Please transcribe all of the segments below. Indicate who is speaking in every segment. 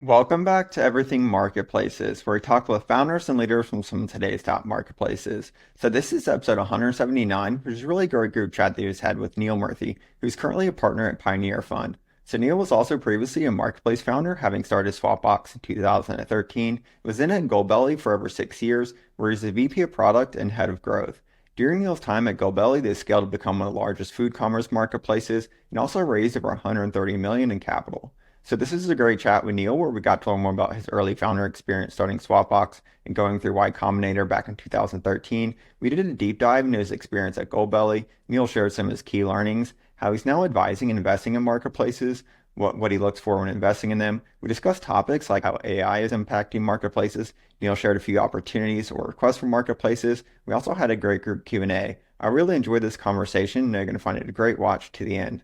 Speaker 1: Welcome back to Everything Marketplaces, where we talk with founders and leaders from some of today's top marketplaces. So this is episode 179, which is a really great group chat that he's had with Neel Murthy, who's currently a partner at Pioneer Fund. So Neel was also previously a marketplace founder, having started Swapbox in 2013, was then at Goldbelly for over 6 years, where he's the VP of Product and Head of Growth. During Neel's time at Goldbelly, they scaled to become one of the largest food commerce marketplaces and also raised over 130 million in capital. So this is a great chat with Neel where we got to learn more about his early founder experience starting Swapbox and going through Y Combinator back in 2013. We did a deep dive into his experience at Goldbelly. Neel shared some of his key learnings, how he's now advising and investing in marketplaces, what he looks for when investing in them. We discussed topics like how AI is impacting marketplaces. Neel shared a few opportunities or requests for marketplaces. We also had a great group Q&A. I really enjoyed this conversation and you're going to find it a great watch to the end.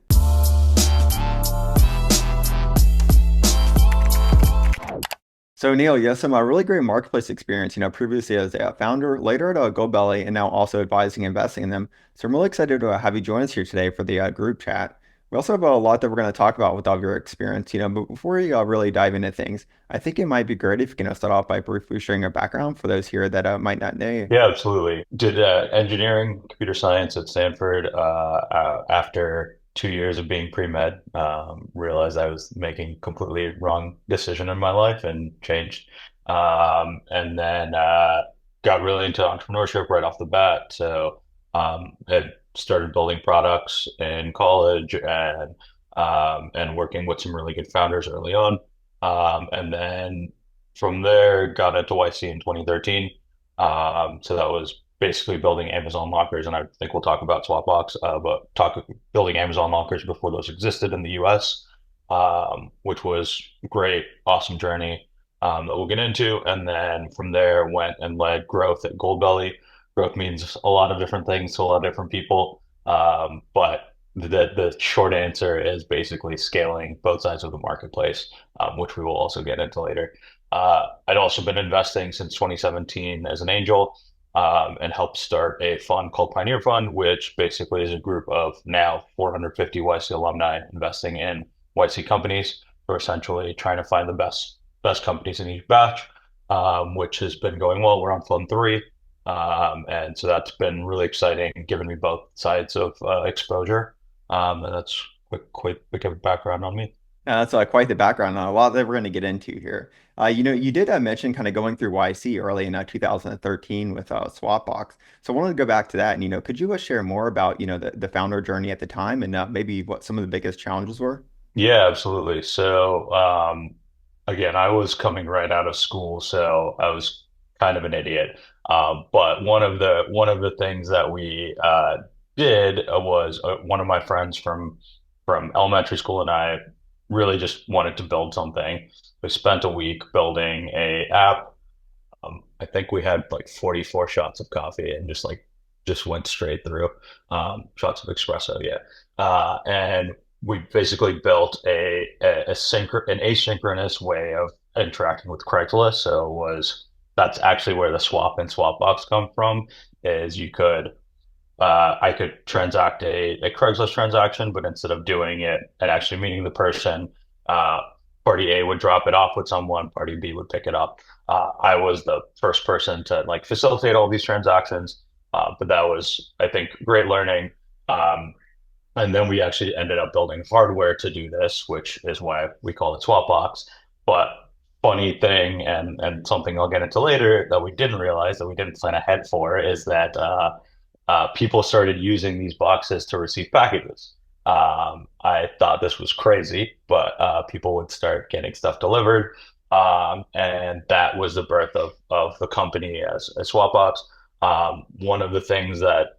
Speaker 1: So Neel, you have some really great marketplace experience, previously as a founder, later at Goldbelly, and now also advising and investing in them. So I'm really excited to have you join us here today for the group chat. We also have a lot that we're going to talk about with all of your experience, but before we really dive into things, I think it might be great if you can start off by briefly sharing your background for those here that might not know you.
Speaker 2: Yeah, absolutely. Did engineering, computer science at Stanford. After 2 years of being pre-med, realized I was making completely wrong decision in my life and changed. And then got really into entrepreneurship right off the bat. So had started building products in college and working with some really good founders early on. And then from there, got into YC in 2013. So that was basically building Amazon lockers, and I think we'll talk about Swapbox, but talk building Amazon lockers before those existed in the US, which was great, awesome journey that we'll get into. And then from there, went and led growth at Goldbelly. Growth means a lot of different things to a lot of different people, but the short answer is basically scaling both sides of the marketplace, which we will also get into later. I'd also been investing since 2017 as an angel, and helped start a fund called Pioneer Fund, which basically is a group of now 450 YC alumni investing in YC companies for essentially trying to find the best companies in each batch, which has been going well. We're on Fund 3. And so that's been really exciting, giving me both sides of exposure. And that's quite a bit of background on me.
Speaker 1: That's quite the background on a lot that we're going to get into here. You did mention kind of going through YC early in 2013 with Swapbox. So I wanted to go back to that and, could you share more about, the founder journey at the time and maybe what some of the biggest challenges were?
Speaker 2: Yeah, absolutely. So, again, I was coming right out of school, so I was kind of an idiot. But one of the things that we did was one of my friends from elementary school and I really just wanted to build something. We spent a week building a app. I think we had like 44 shots of coffee and just went straight through, shots of espresso. Yeah. And we basically built an asynchronous way of interacting with Craigslist. So that's actually where the swap and Swapbox come from, is I could transact a Craigslist transaction, but instead of doing it and actually meeting the person, uh, party A would drop it off with someone, party B would pick it up. I was the first person to like facilitate all these transactions, but that was, I think, great learning. Um, and then we actually ended up building hardware to do this, which is why we call it Swapbox. But funny thing, and something I'll get into later that we didn't realize that we didn't plan ahead for is that people started using these boxes to receive packages. I thought this was crazy, but people would start getting stuff delivered. And that was the birth of the company as Swapbox. One of the things that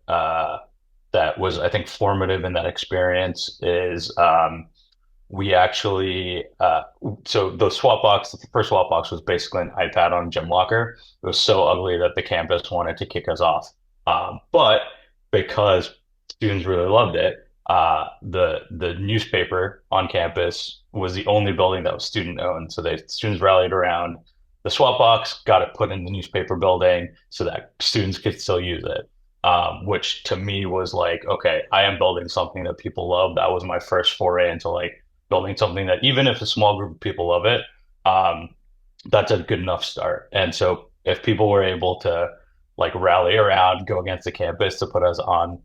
Speaker 2: was, I think, formative in that experience is we actually so the first Swapbox was basically an iPad on gym locker. It was so ugly that the campus wanted to kick us off. But because students really loved it, the newspaper on campus was the only building that was student owned. So the students rallied around the Swapbox, got it put in the newspaper building so that students could still use it. Which to me was like, okay, I am building something that people love. That was my first foray into like building something that even if a small group of people love it, um, that's a good enough start. And so if people were able to like rally around, go against the campus to put us on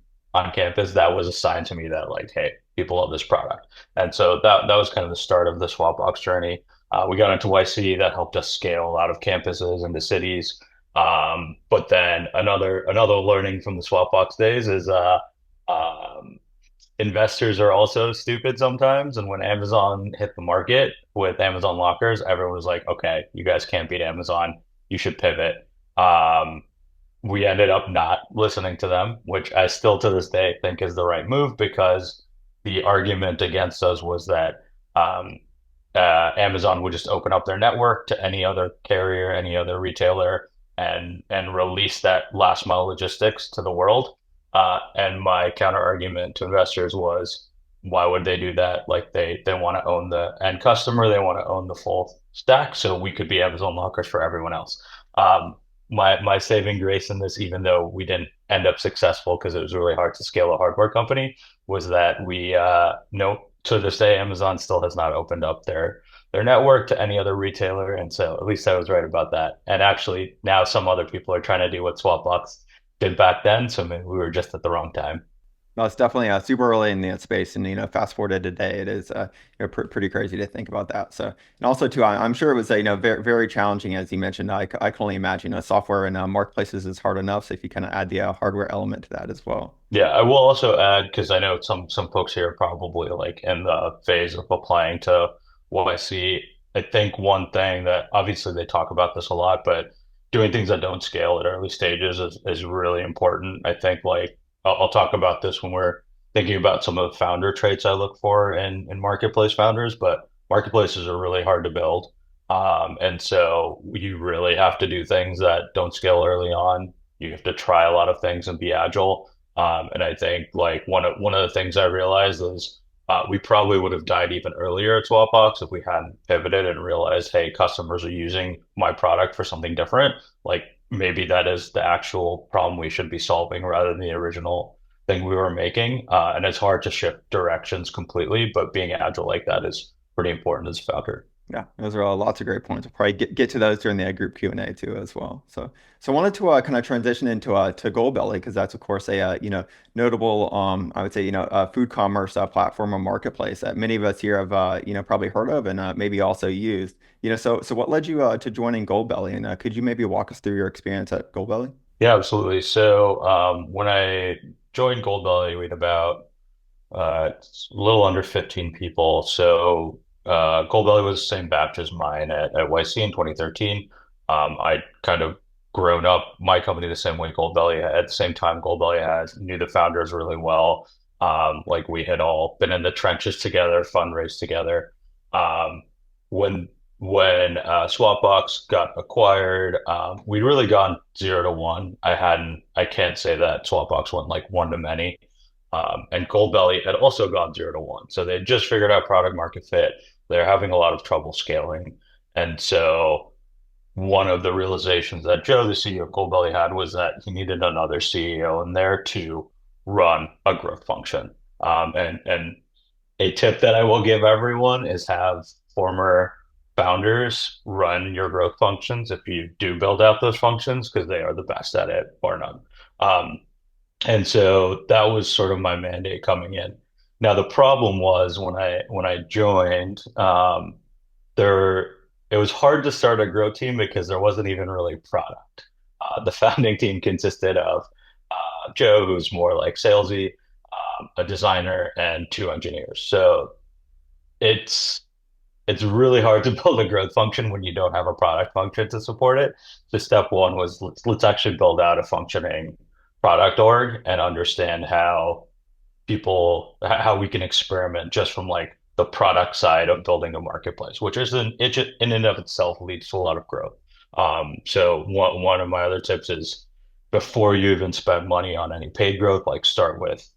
Speaker 2: campus, that was a sign to me that like, hey, people love this product. And so that was kind of the start of the Swapbox journey. We got into YC that helped us scale a lot of campuses into cities. But then another learning from the Swapbox days is um, investors are also stupid sometimes. And when Amazon hit the market with Amazon lockers, everyone was like, okay, you guys can't beat Amazon. You should pivot. We ended up not listening to them, which I still to this day think is the right move because the argument against us was that Amazon would just open up their network to any other carrier, any other retailer, and release that last mile logistics to the world. And my counter argument to investors was, why would they do that? Like they want to own the end customer, they want to own the full stack, so we could be Amazon lockers for everyone else. My saving grace in this, even though we didn't end up successful because it was really hard to scale a hardware company, was that we no to this day Amazon still has not opened up their network to any other retailer, and so at least I was right about that. And actually, now some other people are trying to do what Swapbox did back then, so maybe we were just at the wrong time.
Speaker 1: No, it's definitely super early in the space, and fast forward to today, it is pretty crazy to think about that. So, and also too, I'm sure it was very very challenging as you mentioned. I can only imagine software and marketplaces is hard enough. So if you kind of add the hardware element to that as well.
Speaker 2: Yeah, I will also add because I know some folks here are probably like in the phase of applying to what I see. I think one thing that obviously they talk about this a lot, but doing things that don't scale at early stages is really important. I think like I'll talk about this when we're thinking about some of the founder traits I look for in marketplace founders, but marketplaces are really hard to build. And so you really have to do things that don't scale early on. You have to try a lot of things and be agile. And I think like one of the things I realized is we probably would have died even earlier at Swapbox if we hadn't pivoted and realized, hey, customers are using my product for something different. Like maybe that is the actual problem we should be solving rather than the original thing we were making. And it's hard to shift directions completely, but being agile like that is pretty important as a founder.
Speaker 1: Yeah, those are lots of great points. We'll probably get to those during the group Q&A too as well. So I wanted to kind of transition into to Goldbelly because that's of course a notable I would say food commerce platform or marketplace that many of us here have probably heard of and maybe also used. So what led you to joining Goldbelly and could you maybe walk us through your experience at Goldbelly?
Speaker 2: Yeah, absolutely. So when I joined Goldbelly, we had about a little under 15 people. So Goldbelly was the same batch as mine at YC in 2013. I kind of grown up my company the same way Goldbelly had. At the same time, Goldbelly has knew the founders really well. Like we had all been in the trenches together, fundraised together. Um, when when Swapbox got acquired, we'd really gone 0 to 1. I can't say that Swapbox went like 1 to many. And Goldbelly had also gone 0 to 1. So they just figured out product market fit. They're having a lot of trouble scaling. And so one of the realizations that Joe, the CEO of Goldbelly, had was that he needed another CEO in there to run a growth function. And a tip that I will give everyone is have former founders run your growth functions if you do build out those functions because they are the best at it, bar none. Um, and so that was sort of my mandate coming in. Now the problem was when I joined, there it was hard to start a growth team because there wasn't even really product. The founding team consisted of Joe, who's more like salesy, a designer, and 2 engineers. So it's it's really hard to build a growth function when you don't have a product function to support it. So step one was let's actually build out a functioning product org and understand how we can experiment just from like the product side of building a marketplace, which is in and of itself leads to a lot of growth. So one of my other tips is before you even spend money on any paid growth, like start with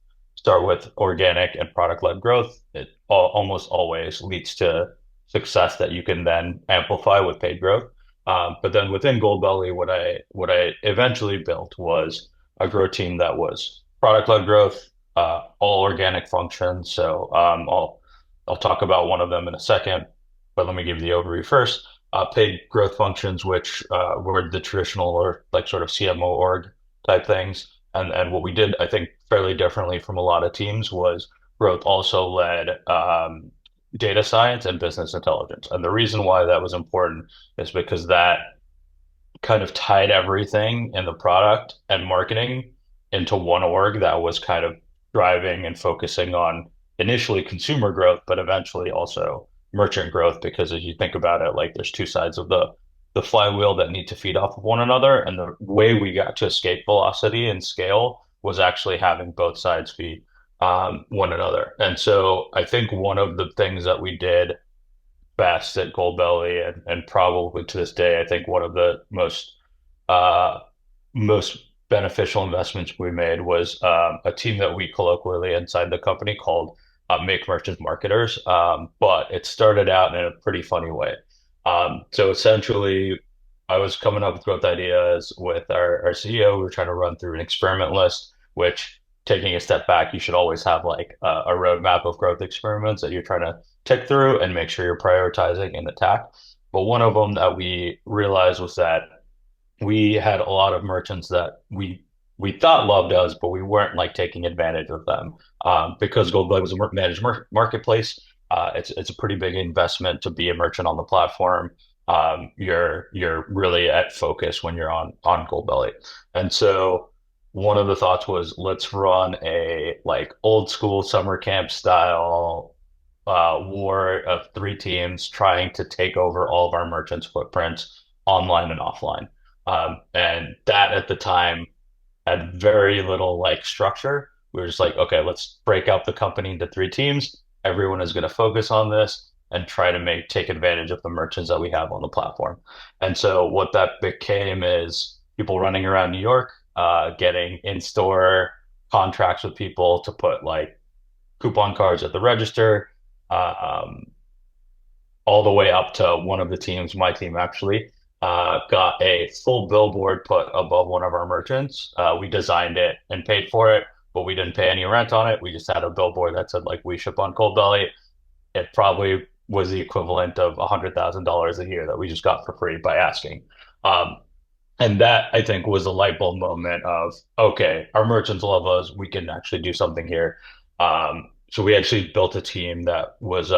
Speaker 2: organic and product led growth. It almost always leads to success that you can then amplify with paid growth. But then within Goldbelly, what I eventually built was a growth team that was product led growth, all organic functions. So I'll talk about one of them in a second, but let me give you the overview first. paid growth functions, which were the traditional or like sort of CMO org type things. And what we did, I think, fairly differently from a lot of teams was growth also led data science and business intelligence. And the reason why that was important is because that kind of tied everything in the product and marketing into one org that was kind of driving and focusing on initially consumer growth, but eventually also merchant growth. Because as you think about it, like there's two sides of the flywheel that need to feed off of one another. And the way we got to escape velocity and scale was actually having both sides feed one another. And so I think one of the things that we did best at Goldbelly and probably to this day, I think one of the uh, most beneficial investments we made was a team that we colloquially inside the company called Make Merchants Marketers. But it started out in a pretty funny way. So essentially, I was coming up with growth ideas with our CEO. We were trying to run through an experiment list, which taking a step back, you should always have like a roadmap of growth experiments that you're trying to tick through and make sure you're prioritizing and attack. But one of them that we realized was that we had a lot of merchants that we thought loved us, but we weren't like taking advantage of them because Goldbelly was a managed marketplace. It's a pretty big investment to be a merchant on the platform. You're really at focus when you're on Goldbelly, and so one of the thoughts was let's run a like old school summer camp style war of three teams trying to take over all of our merchants' footprints online and offline. And that at the time had very little like structure. We were just like, okay, let's break out the company into three teams. Everyone is going to focus on this and try to take advantage of the merchants that we have on the platform. And so what that became is people running around New York, getting in-store contracts with people to put like coupon cards at the register, um, all the way up to one of the teams, my team actually, got a full billboard put above one of our merchants. We designed it and paid for it, but we didn't pay any rent on it. We just had a billboard that said like we ship on Goldbelly. It probably was the equivalent of $100,000 a year that we just got for free by asking. Um, and that I think was a light bulb moment of, okay, our merchants love us. We can actually do something here. So we actually built a team that was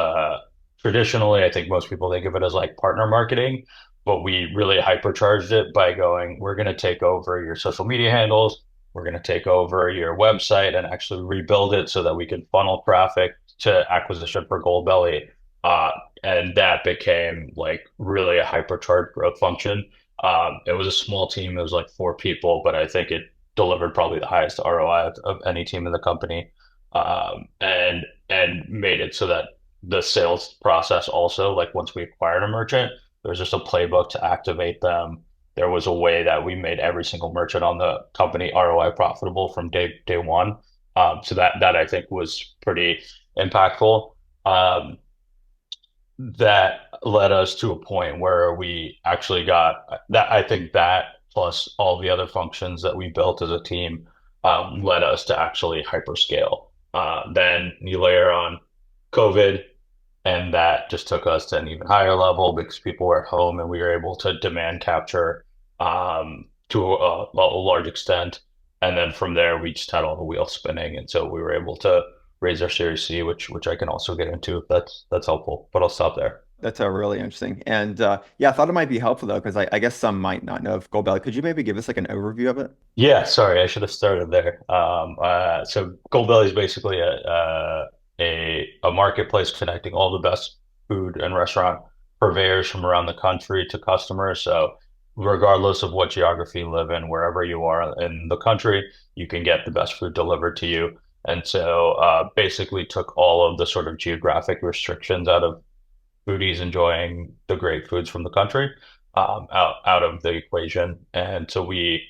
Speaker 2: traditionally, I think most people think of it as like partner marketing, but we really hypercharged it by going, we're going to take over your social media handles. We're going to take over your website and actually rebuild it so that we can funnel traffic to acquisition for Goldbelly. Uh, and that became like really a hypercharged growth function. It was a small team. It was like four people, but I think it delivered probably the highest ROI of any team in the company, and made it so that the sales process also, like once we acquired a merchant, there was just a playbook to activate them. There was a way that we made every single merchant on the company ROI profitable from day one. So that I think was pretty impactful. Um, that led us to a point where we actually got that. I think that plus all the other functions that we built as a team led us to actually hyperscale. Then you layer on COVID, and that just took us to an even higher level because people were at home and we were able to demand capture to a large extent. And then from there, we just had all the wheels spinning, and so we were able to raise our Series C, which I can also get into if that's helpful. But I'll stop there.
Speaker 1: That's really interesting. And yeah, I thought it might be helpful though, because I guess some might not know of Goldbelly. Could you maybe give us like an overview of it?
Speaker 2: Yeah, sorry, I should have started there. So Goldbelly is basically a marketplace connecting all the best food and restaurant purveyors from around the country to customers. So regardless of what geography you live in, wherever you are in the country, you can get the best food delivered to you. And so basically took all of the sort of geographic restrictions out of foodies enjoying the great foods from the country out of the equation. And so we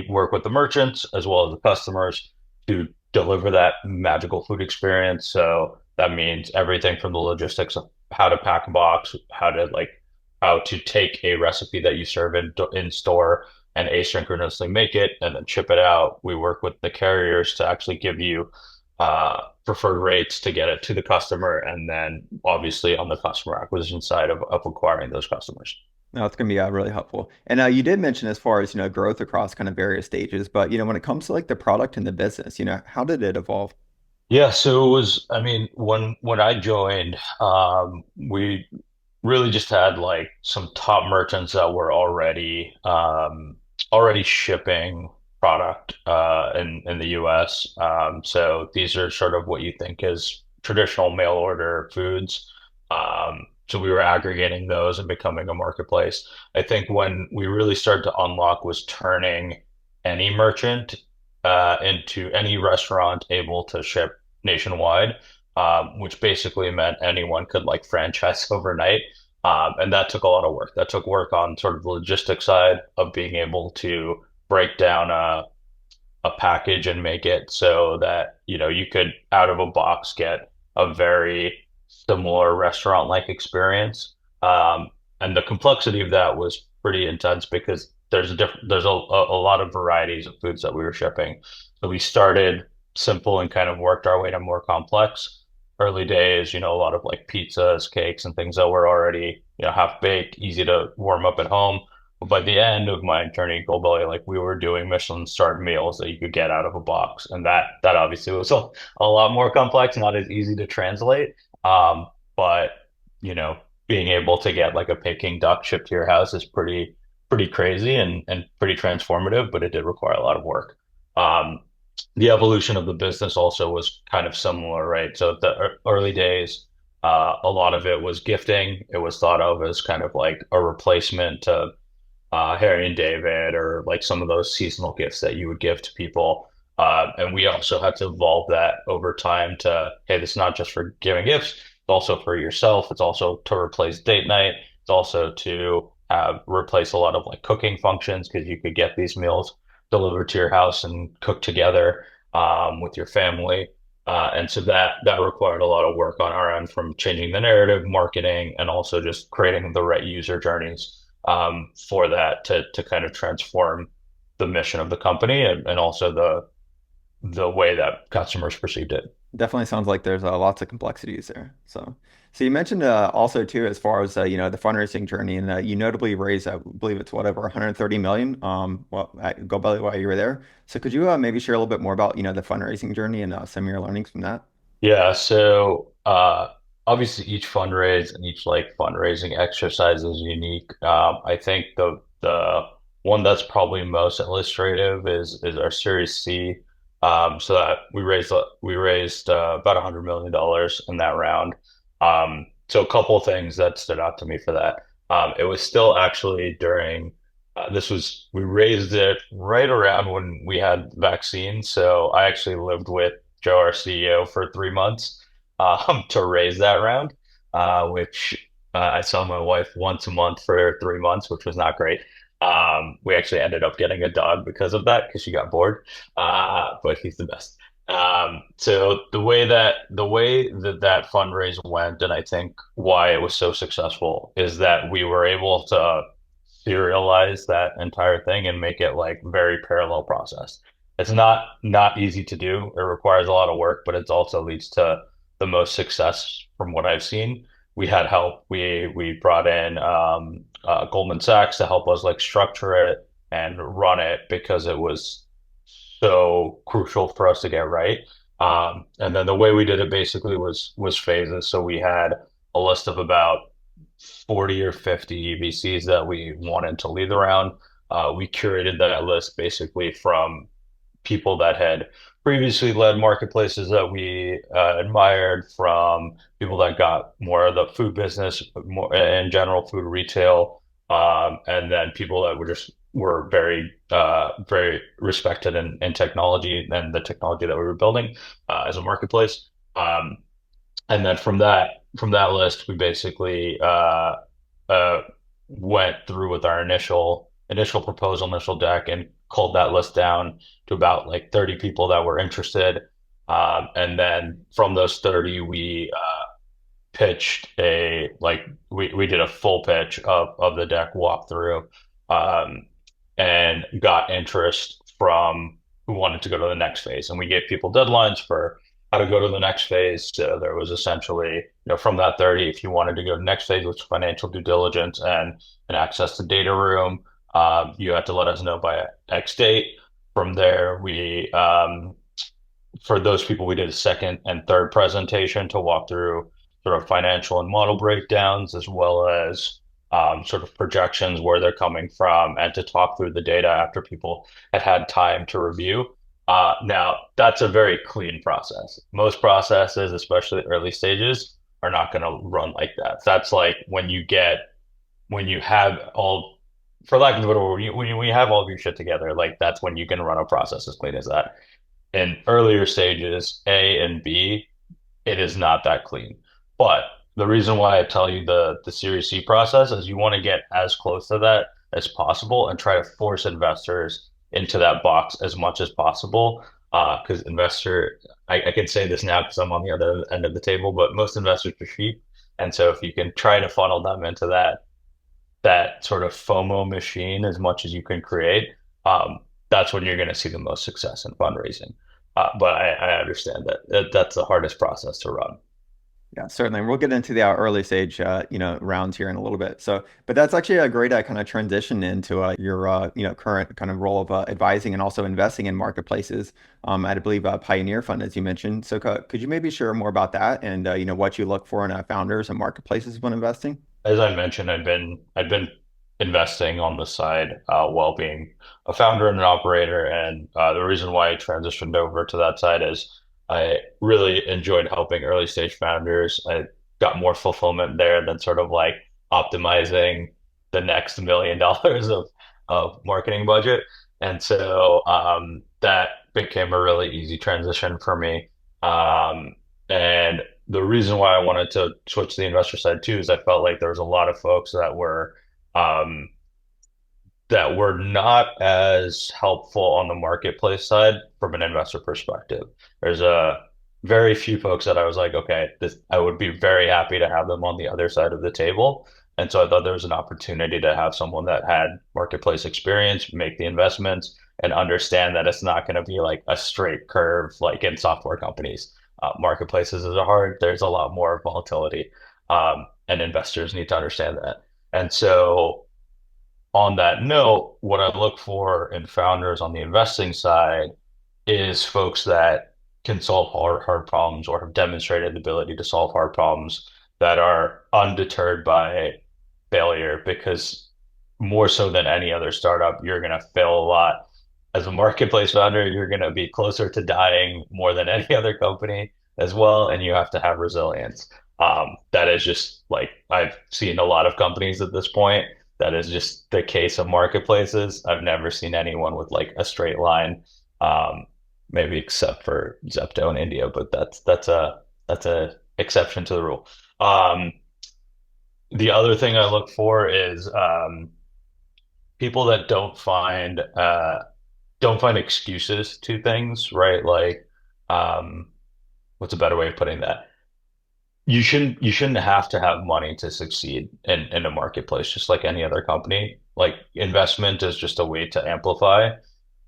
Speaker 2: work with the merchants as well as the customers to deliver that magical food experience. So that means everything from the logistics of how to pack a box, how to take a recipe that you serve in store and asynchronously make it and then ship it out. We work with the carriers to actually give you preferred rates to get it to the customer, and then obviously on the customer acquisition side of acquiring those customers.
Speaker 1: No, it's going to be really helpful. And you did mention as far as, growth across kind of various stages, but, when it comes to like the product and the business, how did it evolve?
Speaker 2: Yeah, so it was, I mean, when I joined, we really just had like some top merchants that were already shipping product in the US. So these are sort of what you think is traditional mail order foods. So we were aggregating those and becoming a marketplace. I think when we really started to unlock was turning any merchant into any restaurant able to ship nationwide, which basically meant anyone could like franchise overnight. And that took a lot of work. That took work on sort of the logistics side of being able to break down a package and make it so that, you could out of a box get a very similar restaurant-like experience. And the complexity of that was pretty intense because there's a lot of varieties of foods that we were shipping. So we started simple and kind of worked our way to more complex. Early days, a lot of like pizzas, cakes, and things that were already, half baked, easy to warm up at home. But by the end of my journey at Goldbelly, like we were doing Michelin starred meals that you could get out of a box, and that obviously was a lot more complex, not as easy to translate. But you know, being able to get like a Peking duck shipped to your house is pretty crazy and pretty transformative, but it did require a lot of work. Um, the evolution of the business also was kind of similar, right? So the early days, a lot of it was gifting. It was thought of as kind of like a replacement to Harry and David, or like some of those seasonal gifts that you would give to people. And we also had to evolve that over time to, hey, this is not just for giving gifts, it's also for yourself. It's also to replace date night. It's also to replace a lot of like cooking functions because you could get these meals delivered to your house and cook together with your family. And so that required a lot of work on our end, from changing the narrative, marketing, and also just creating the right user journeys for that to kind of transform the mission of the company, and also the way that customers perceived it.
Speaker 1: Definitely sounds like there's lots of complexities there. So you mentioned also too, as far as the fundraising journey, and you notably raised, I believe it's whatever 130 million. Well, at GoBelly while you were there. So could you maybe share a little bit more about the fundraising journey and some of your learnings from that?
Speaker 2: Yeah, so obviously each fundraise and each like fundraising exercise is unique. I think the one that's probably most illustrative is our Series C. So that we raised about $100 million in that round. So a couple of things that stood out to me for that. It was still actually during we raised it right around when we had vaccines. So I actually lived with Joe, our CEO, for 3 months to raise that round, which I saw my wife once a month for 3 months, which was not great. We actually ended up getting a dog because of that, because she got bored. But he's the best. So the way that fundraise went, and I think why it was so successful, is that we were able to serialize that entire thing and make it like very parallel process. It's not easy to do. It requires a lot of work, but it also leads to the most success from what I've seen. We had help. We brought in Goldman Sachs to help us like structure it and run it, because it was so crucial for us to get right. And then the way we did it basically was phases. So we had a list of about 40 or 50 VCs that we wanted to lead the round. We curated that list basically from people that had previously led marketplaces that we admired, from people that got more of the food business, more in general, food retail, and then people that were very respected in technology and the technology that we were building as a marketplace. And then from that list, we basically uh, went through with our initial proposal, initial deck, and culled that list down to about like 30 people that were interested. And then from those 30, we pitched we did a full pitch of the deck walkthrough, um, and got interest from who wanted to go to the next phase. And we gave people deadlines for how to go to the next phase. So there was essentially, from that 30, if you wanted to go to the next phase, which is financial due diligence and access to data room, you had to let us know by X date. From there, for those people, we did a second and third presentation to walk through sort of financial and model breakdowns, as well as sort of projections, where they're coming from, and to talk through the data after people had had time to review. Now, that's a very clean process. Most processes, especially early stages, are not going to run like that. That's like when you have all, for lack of a better word, when you have all of your shit together, like that's when you can run a process as clean as that. In earlier stages, A and B, it is not that clean. But the reason why I tell you the Series C process is you want to get as close to that as possible and try to force investors into that box as much as possible. Because I can say this now because I'm on the other end of the table, but most investors are sheep. And so if you can try to funnel them into that sort of FOMO machine as much as you can create, that's when you're going to see the most success in fundraising. But I understand that's the hardest process to run.
Speaker 1: Yeah, certainly. We'll get into the early stage, rounds here in a little bit. So, but that's actually a great kind of transition into your, current kind of role of advising and also investing in marketplaces. I believe Pioneer Fund, as you mentioned. So, could you maybe share more about that and what you look for in founders and marketplaces when investing?
Speaker 2: As I mentioned, I've been investing on the side while being a founder and an operator. And the reason why I transitioned over to that side is I really enjoyed helping early stage founders. I got more fulfillment there than sort of like optimizing the next $1 million of marketing budget. And so that became a really easy transition for me. And the reason why I wanted to switch to the investor side too is I felt like there was a lot of folks um, that were not as helpful on the marketplace side from an investor perspective. There's a very few folks that I was like, okay, this I would be very happy to have them on the other side of the table. And so I thought there was an opportunity to have someone that had marketplace experience, make the investments, and understand that it's not going to be like a straight curve like in software companies. Marketplaces are hard. There's a lot more volatility, and investors need to understand that. And so on that note, what I look for in founders on the investing side is folks that can solve hard problems or have demonstrated the ability to solve hard problems that are undeterred by failure, because more so than any other startup, you're going to fail a lot. As a marketplace founder, you're going to be closer to dying more than any other company as well, and you have to have resilience. That is just like I've seen a lot of companies at this point. That is just the case of marketplaces. I've never seen anyone with like a straight line, um, maybe except for Zepto in India, but that's a exception to the rule. The other thing I look for is people that don't find excuses to things, right? Like, um, what's a better way of putting that? You shouldn't have to have money to succeed in a marketplace, just like any other company. Like investment is just a way to amplify.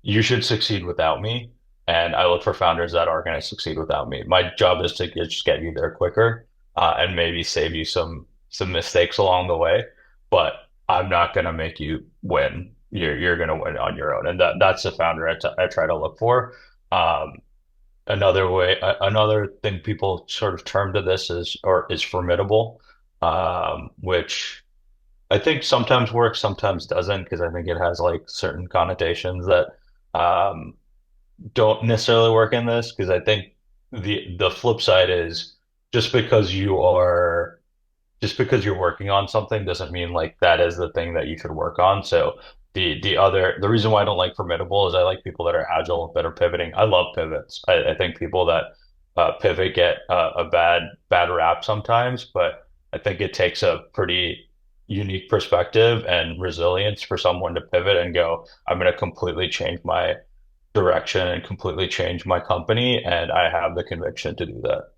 Speaker 2: You should succeed without me, and I look for founders that are going to succeed without me. My job is to just get you there quicker, and maybe save you some mistakes along the way. But I'm not going to make you win. You're going to win on your own, and that's the founder I try to look for. Um, another thing people sort of term to this is formidable, which I think sometimes works, sometimes doesn't, because I think it has like certain connotations that um, don't necessarily work in this. Because I think the flip side is just because you are just because you're working on something doesn't mean like that is the thing that you should work on. So the reason why I don't like formidable is I like people that are agile, that are pivoting. I love pivots. I think people that pivot get a bad rap sometimes, but I think it takes a pretty unique perspective and resilience for someone to pivot and go, I'm going to completely change my direction and completely change my company, and I have the conviction to do that.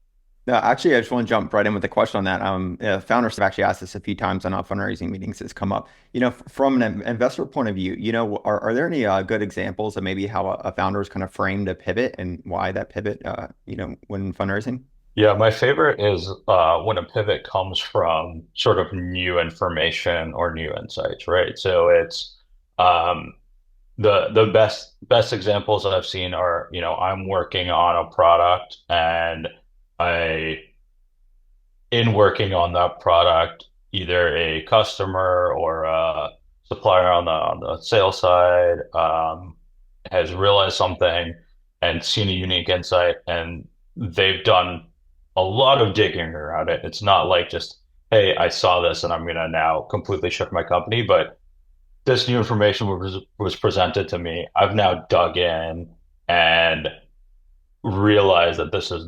Speaker 1: Actually, I just want to jump right in with a question on that. Founders have actually asked this a few times on our fundraising meetings. It's come up. From an investor point of view, are there any good examples of maybe how a founder's kind of framed a pivot and why that pivot, when fundraising?
Speaker 2: Yeah, my favorite is when a pivot comes from sort of new information or new insights, right? So it's um, the best examples that I've seen are, I'm working on a product and I in working on that product, either a customer or a supplier on the sales side has realized something and seen a unique insight, and they've done a lot of digging around it. It's not like just, hey, I saw this and I'm gonna now completely shift my company, but this new information was presented to me. I've now dug in and realize that this is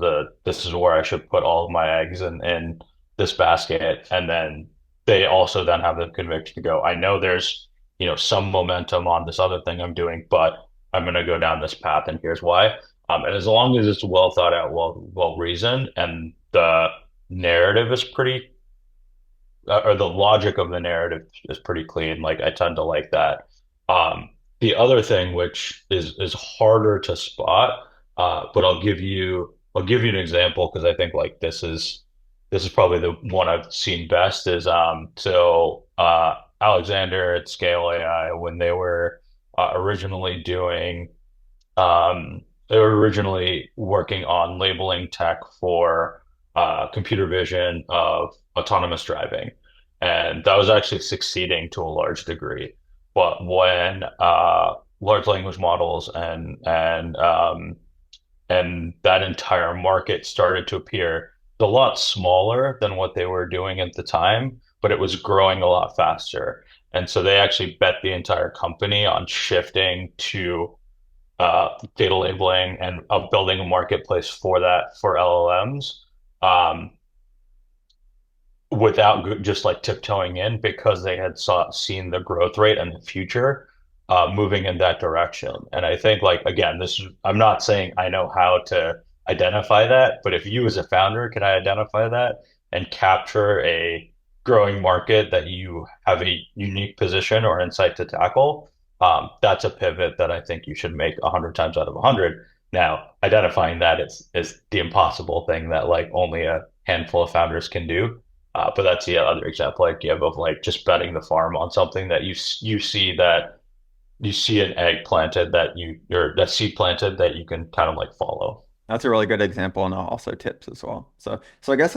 Speaker 2: where I should put all of my eggs in this basket, and then they also then have the conviction to go, I know there's some momentum on this other thing I'm doing, but I'm going to go down this path, and here's why. And as long as it's well thought out, well reasoned, and the narrative is pretty or the logic of the narrative is pretty clean. Like I tend to like that. Um, the other thing, which is harder to spot, but I'll give you an example because I think like this is probably the one I've seen best is Alexander at Scale AI when they were originally doing they were originally working on labeling tech for computer vision of autonomous driving, and that was actually succeeding to a large degree. But when large language models and that entire market started to appear, it's a lot smaller than what they were doing at the time, but it was growing a lot faster. And so they actually bet the entire company on shifting to data labeling and building a marketplace for that for LLMs without just like tiptoeing in because they had seen the growth rate and the future moving in that direction. And I think like again, I'm not saying I know how to identify that, but if you as a founder can identify that and capture a growing market that you have a unique position or insight to tackle, that's a pivot that I think you should make 100 times out of 100. Now, identifying that is the impossible thing that like only a handful of founders can do. But that's the other example I give of like just betting the farm on something that you see an egg planted that you or that seed planted that you can kind of like follow.
Speaker 1: That's a really good example, and also tips as well. So I guess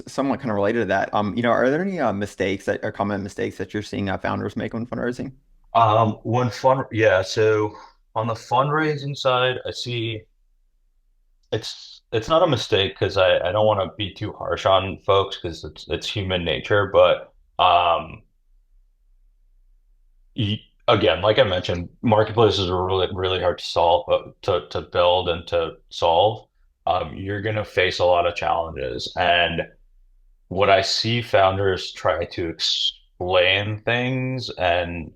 Speaker 1: somewhat kind of related to that. Are there any mistakes that are common mistakes that you're seeing founders make when fundraising?
Speaker 2: Yeah. So on the fundraising side, I see it's not a mistake because I don't want to be too harsh on folks because it's human nature, but y again, like I mentioned, marketplaces are really hard to solve, to build and to solve. You're going to face a lot of challenges. And what I see founders try to explain things and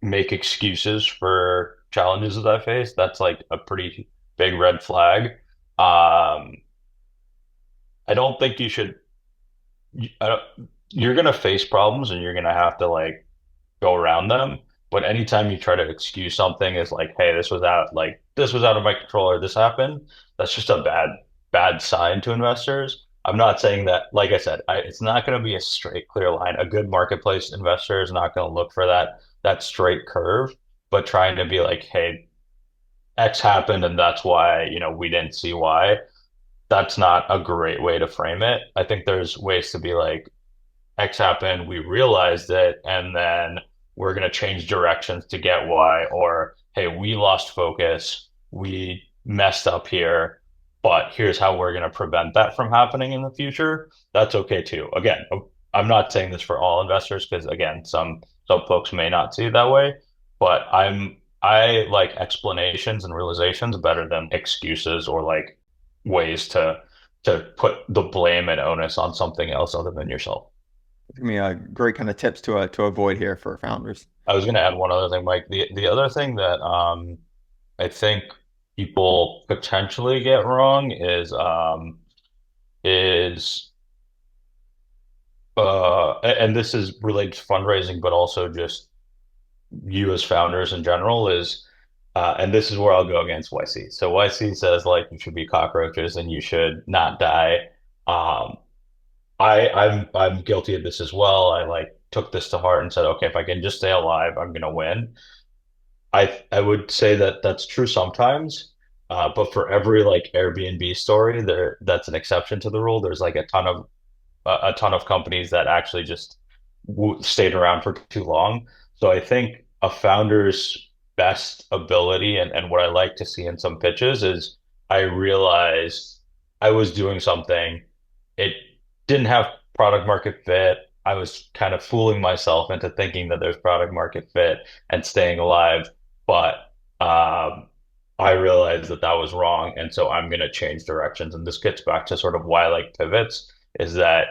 Speaker 2: make excuses for challenges that I face, that's like a pretty big red flag. Um, I don't think you should, I don't, you're going to face problems and you're going to have to like go around them. But anytime you try to excuse something as like, hey, this was out of my control or this happened, that's just a bad sign to investors. I'm not saying that, like I said, it's not going to be a straight, clear line. A good marketplace investor is not going to look for that straight curve, but trying to be like, hey, X happened and that's why, we didn't see Y. That's not a great way to frame it. I think there's ways to be like, X happened, we realized it, and then we're going to change directions to get Y, or hey, we lost focus, we messed up here, but here's how we're going to prevent that from happening in the future. That's okay too. Again, I'm not saying this for all investors because again, some folks may not see it that way, but I like explanations and realizations better than excuses or like ways to put the blame and onus on something else other than yourself.
Speaker 1: It's gonna be a great kind of tips to avoid here for founders.
Speaker 2: I was going to add one other thing, Mike. The other thing that I think people potentially get wrong is is and this is related to fundraising, but also just you as founders in general is, and this is where I'll go against YC. So YC says like you should be cockroaches and you should not die. Um, I'm guilty of this as well. I like took this to heart and said, okay, if I can just stay alive, I'm gonna win. I would say that that's true sometimes, but for every like Airbnb story, there that's an exception to the rule. There's like a ton of companies that actually just stayed around for too long. So I think a founder's best ability and what I like to see in some pitches is I realized I was doing something. It didn't have product market fit. I was kind of fooling myself into thinking that there's product market fit and staying alive. But I realized that that was wrong. And so I'm going to change directions. And this gets back to sort of why I like pivots is that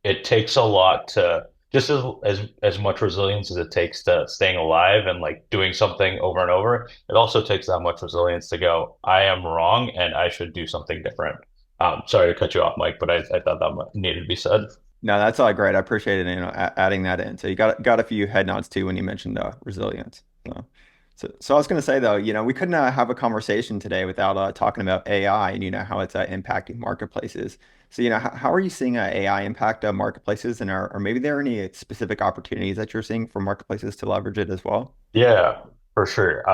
Speaker 2: it takes a lot to just as much resilience as it takes to staying alive and like doing something over and over. It also takes that much resilience to go, I am wrong and I should do something different. Sorry to cut you off, Mike, but I thought that needed to be said.
Speaker 1: No, that's all great. I appreciate it, adding that in. So you got a few head nods too when you mentioned resilience. So I was going to say though, we couldn't have a conversation today without talking about AI and how it's impacting marketplaces. So how are you seeing AI impact marketplaces, and are maybe there any specific opportunities that you're seeing for marketplaces to leverage it as well?
Speaker 2: Yeah, for sure.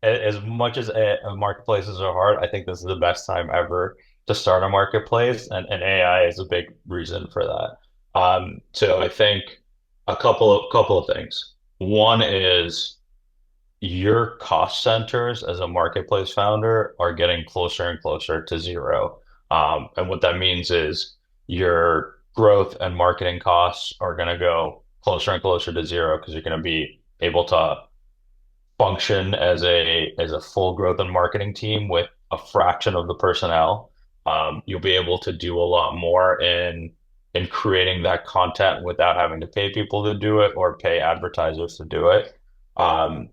Speaker 2: As much as marketplaces are hard, I think this is the best time ever to start a marketplace, and AI is a big reason for that. So I think a couple of things. One is your cost centers as a marketplace founder are getting closer and closer to zero. And what that means is your growth and marketing costs are going to go closer and closer to zero because you're going to be able to function as a full growth and marketing team with a fraction of the personnel. You'll be able to do a lot more in creating that content without having to pay people to do it or pay advertisers to do it. Um,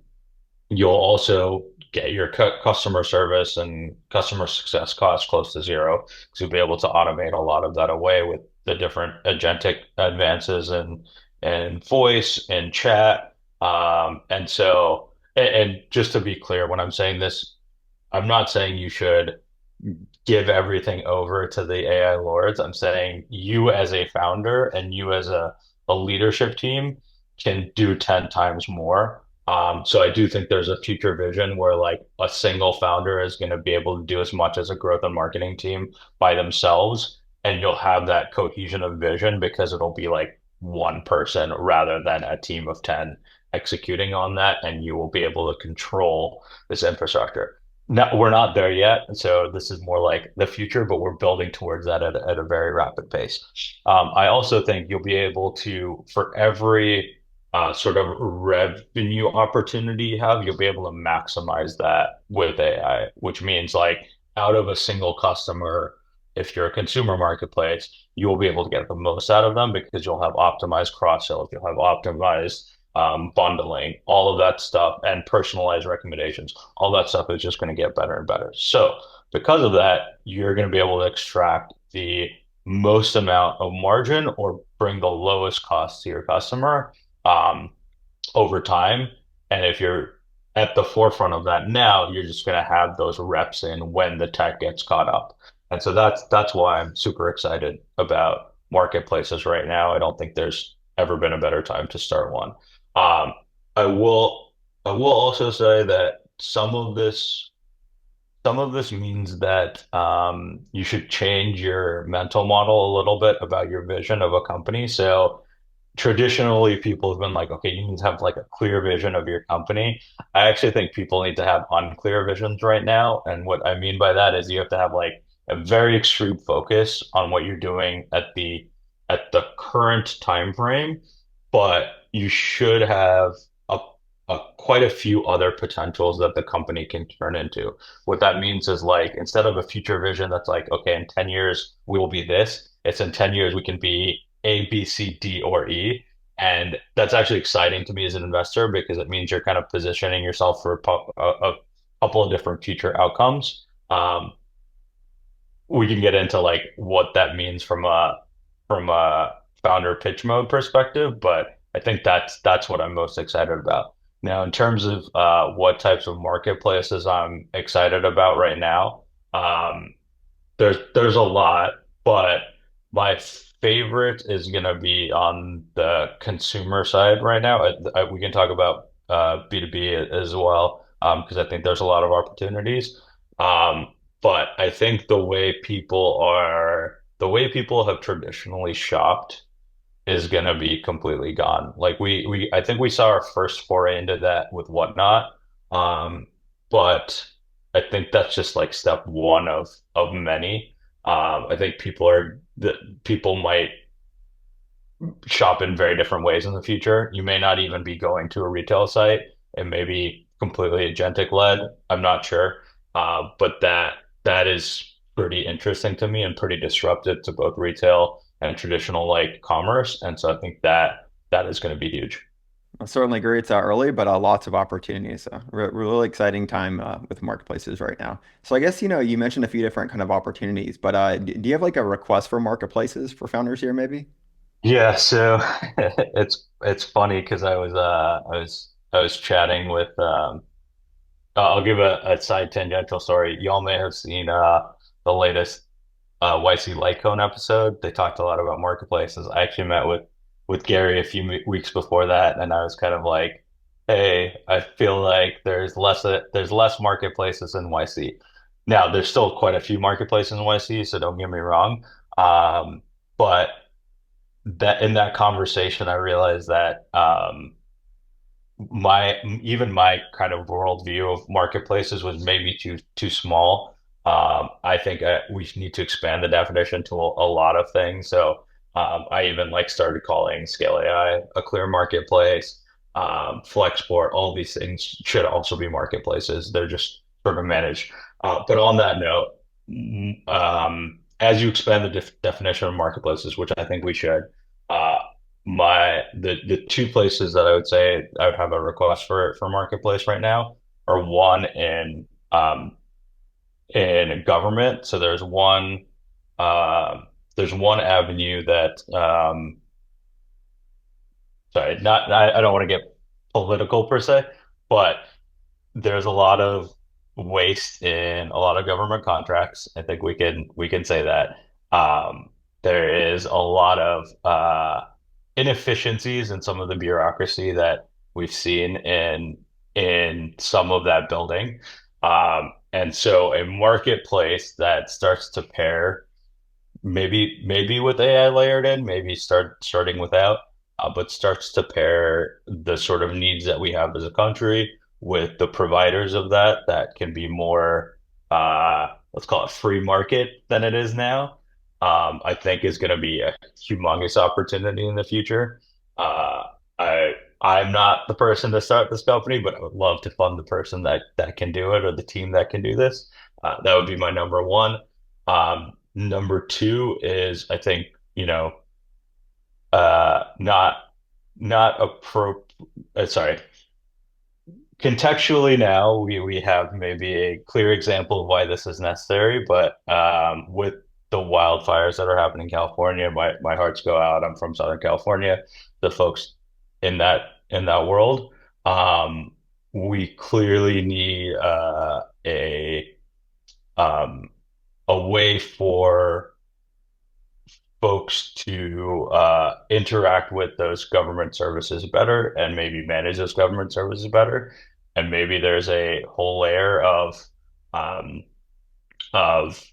Speaker 2: You'll also get your customer service and customer success costs close to zero because you'll be able to automate a lot of that away with the different agentic advances and voice and chat. And just to be clear, when I'm saying this, I'm not saying you should give everything over to the AI lords. I'm saying you as a founder and you as a leadership team can do 10 times more. So I do think there's a future vision where like a single founder is going to be able to do as much as a growth and marketing team by themselves. And you'll have that cohesion of vision because it'll be like one person rather than a team of 10 executing on that. And you will be able to control this infrastructure. No, we're not there yet. So this is more like the future, but we're building towards that at a very rapid pace. I also think you'll be able to, for every sort of revenue opportunity you have, you'll be able to maximize that with AI, which means like out of a single customer, if you're a consumer marketplace, you will be able to get the most out of them because you'll have optimized cross sales, you'll have optimized bundling, all of that stuff, and personalized recommendations. All that stuff is just going to get better and better. So, because of that, you're going to be able to extract the most amount of margin or bring the lowest cost to your customer um, over time. And if you're at the forefront of that now, you're just going to have those reps in when the tech gets caught up. And so that's why I'm super excited about marketplaces right now. I don't think there's ever been a better time to start one. Um, I will I will also say that some of this means that you should change your mental model a little bit about your vision of a company. So traditionally people have been like, okay, you need to have like a clear vision of your company. I actually think people need to have unclear visions right now. And what I mean by that is you have to have like a very extreme focus on what you're doing at the current time frame, but you should have quite a few other potentials that the company can turn into. What that means is like instead of a future vision that's like, okay, in 10 years we will be this, it's in 10 years we can be A, B, C, D, or E. And that's actually exciting to me as an investor because it means you're kind of positioning yourself for a couple of different future outcomes. we can get into like what that means from a founder pitch mode perspective, but I think that's what I'm most excited about. Now, in terms of what types of marketplaces I'm excited about right now, um, there's a lot, but my favorite is gonna be on the consumer side right now. We can talk about B2B as well, because I think there's a lot of opportunities. Um, but I think the way people have traditionally shopped is gonna be completely gone. Like I think we saw our first foray into that with Whatnot. But I think that's just like step one of many. I think people might shop in very different ways in the future. You may not even be going to a retail site. It may be completely agentic led. I'm not sure. But that is pretty interesting to me and pretty disruptive to both retail and traditional like commerce. And so I think that is going to be huge.
Speaker 1: I certainly agree it's early, but lots of opportunities. So really exciting time with marketplaces right now. So I guess, you mentioned a few different kind of opportunities, but do you have like a request for marketplaces for founders here, maybe?
Speaker 2: Yeah, so it's funny because I was chatting with I'll give a side tangential story. Y'all may have seen the latest YC Litecoin episode. They talked a lot about marketplaces. I actually met with Gary a few weeks before that, and I was kind of like, "Hey, I feel like there's less marketplaces in YC. Now, there's still quite a few marketplaces in YC, so don't get me wrong. But that in that conversation, I realized that my kind of worldview of marketplaces was maybe too small. I think we need to expand the definition to a lot of things. So I even like started calling Scale AI a clear marketplace. Flexport, all these things should also be marketplaces. They're just sort of managed. But on that note, as you expand the definition of marketplaces, which I think we should, uh, the two places that I would say I would have a request for marketplace right now are one in government. So there's one avenue that sorry, not I don't want to get political per se, but there's a lot of waste in a lot of government contracts. I think we can say that. There is a lot of inefficiencies in some of the bureaucracy that we've seen in some of that building. And so a marketplace that starts to pair maybe with AI layered in, maybe starting without, but starts to pair the sort of needs that we have as a country with the providers of that can be more let's call it free market than it is now. I think is going to be a humongous opportunity in the future. Uh, I'm not the person to start this company, but I would love to fund the person that can do it or the team that can do this. That would be my number one. Number two is I think, you know, not not sorry. Contextually now we have maybe a clear example of why this is necessary, but with the wildfires that are happening in California, my hearts go out. I'm from Southern California. The folks in that world, we clearly need um, a way for folks to interact with those government services better and maybe manage those government services better. And maybe there's a whole layer um, of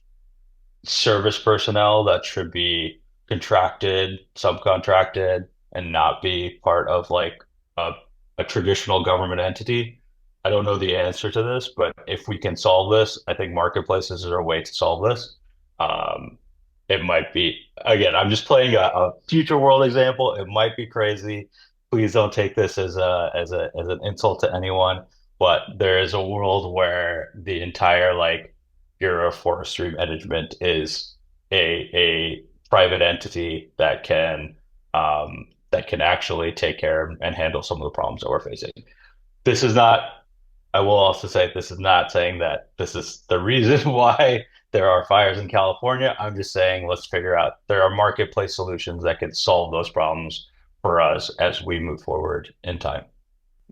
Speaker 2: service personnel that should be contracted, subcontracted, and not be part of like a, a traditional government entity. I don't know the answer to this, but if we can solve this, I think marketplaces are a way to solve this. Um, it might be, again, I'm just playing a future world example. It might be crazy. Please don't take this as an insult to anyone, but there is a world where the entire like Bureau of Forestry Management is a private entity that can actually take care and handle some of the problems that we're facing. This is not I will also say this is not saying that this is the reason why there are fires in California. I'm just saying let's figure out there are marketplace solutions that could solve those problems for us as we move forward in time.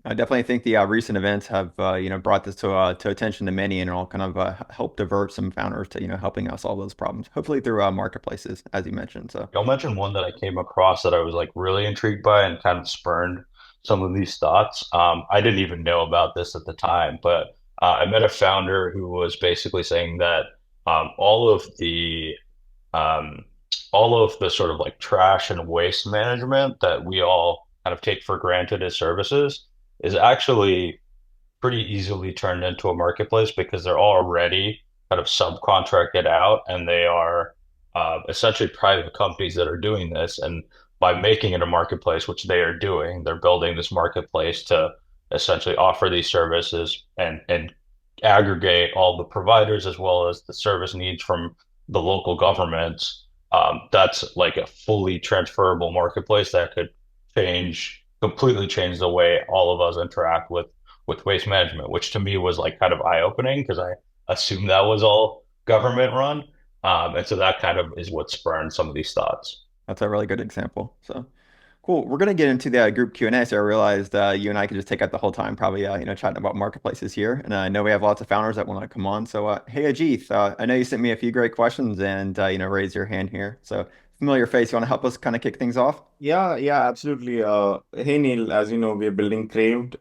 Speaker 1: I definitely think the recent events have brought this to attention to many, and it'll kind of help divert some founders to helping us solve those problems. Hopefully through marketplaces, as you mentioned. So
Speaker 2: I'll mention one that I came across that I was like really intrigued by and kind of spurned some of these thoughts. I didn't even know about this at the time, but I met a founder who was basically saying that um, all of the um, all of the sort of like trash and waste management that we all kind of take for granted as services is actually pretty easily turned into a marketplace because they're already kind of subcontracted out and they are essentially private companies that are doing this. And by making it a marketplace, which they are doing, they're building this marketplace to essentially offer these services and aggregate all the providers as well as the service needs from the local governments. That's like a fully transferable marketplace that could completely change the way all of us interact with waste management, which to me was like kind of eye-opening because I assumed that was all government run. And so that kind of is what spurned some of these thoughts.
Speaker 1: that's a really good example. So cool. We're gonna get into the group Q&A. So I realized you and I could just take up the whole time, probably chatting about marketplaces here. And I know we have lots of founders that want to come on. So hey Ajith, I know you sent me a few great questions and raise your hand here. So familiar face, you want to help us kind of kick things off?
Speaker 3: Yeah, yeah, absolutely. Hey Neil, as you know, we're building Craved.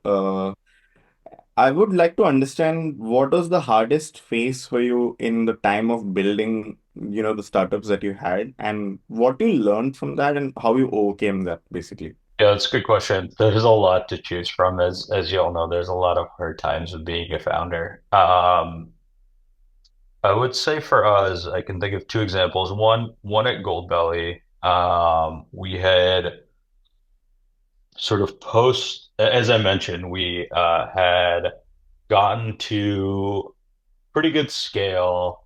Speaker 3: I would like to understand what was the hardest phase for you in the time of building, the startups that you had, and what you learned from that and how you overcame that, basically.
Speaker 2: Yeah, that's a good question. There's a lot to choose from, as you all know. There's a lot of hard times with being a founder. I would say for us, I can think of two examples. One at Goldbelly, we had sort of as I mentioned, we had gotten to pretty good scale.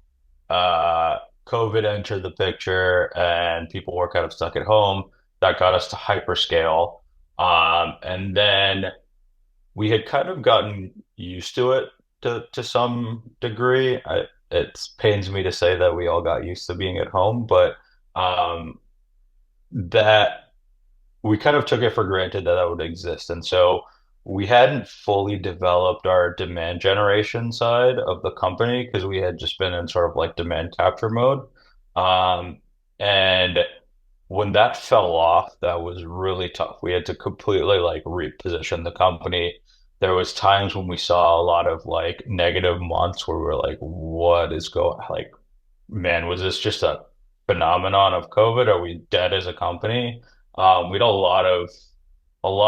Speaker 2: COVID entered the picture and people were kind of stuck at home. That got us to hyperscale. And then we had kind of gotten used to it to some degree. It pains me to say that we all got used to being at home, but um, that we kind of took it for granted that that would exist. And so we hadn't fully developed our demand generation side of the company because we had just been in sort of like demand capture mode. Um, and when that fell off, that was really tough. We had to completely like reposition the company. There was times when we saw a lot of like negative months where we were like, what is going like, man, was this just a phenomenon of COVID? Are we dead as a company? We had a lot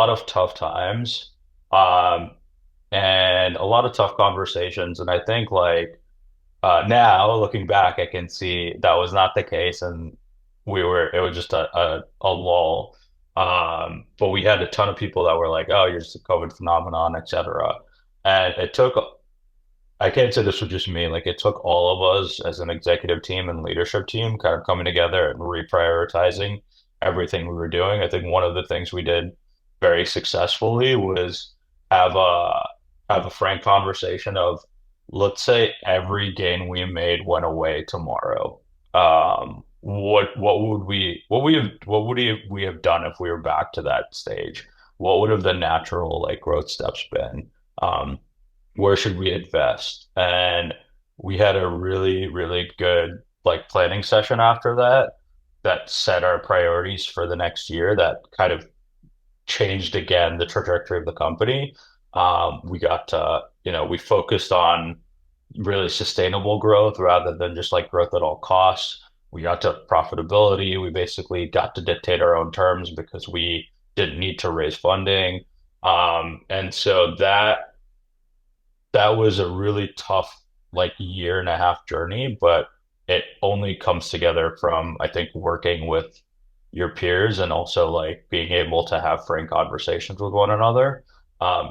Speaker 2: of tough times, um, and a lot of tough conversations. And I think like now looking back, I can see that was not the case, and it was just a lull. But we had a ton of people that were like, "Oh, you're just a COVID phenomenon," etc. And it took I can't say this was just me. Like it took all of us as an executive team and leadership team kind of coming together and reprioritizing everything we were doing. I think one of the things we did very successfully was have a have a frank conversation of let's say every gain we made went away tomorrow. What would we have done if we were back to that stage? What would have the natural like growth steps been? Where should we invest? And we had a really, really good like planning session after that that set our priorities for the next year that kind of changed again the trajectory of the company. We got to, we focused on really sustainable growth rather than just like growth at all costs. We got to profitability. We basically got to dictate our own terms because we didn't need to raise funding. And so that was a really tough like year and a half journey, but it only comes together from I think working with your peers and also like being able to have frank conversations with one another.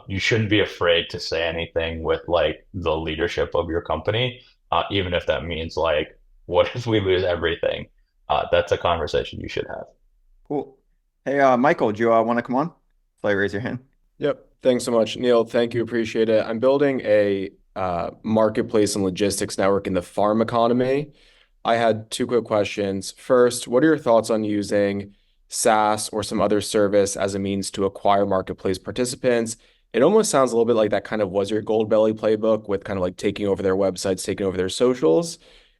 Speaker 2: You shouldn't be afraid to say anything with like the leadership of your company, even if that means like, what if we lose everything? That's a conversation you should have.
Speaker 1: Cool. Hey Michael, do you want to come on? Play, raise your hand.
Speaker 4: Yep. Thanks so much, Neil. Thank you. Appreciate it. I'm building a marketplace and logistics network in the farm economy. I had two quick questions. First, what are your thoughts on using SaaS or some other service as a means to acquire marketplace participants? It almost sounds a little bit like that kind of was your Goldbelly playbook with kind of like taking over their websites, taking over their socials.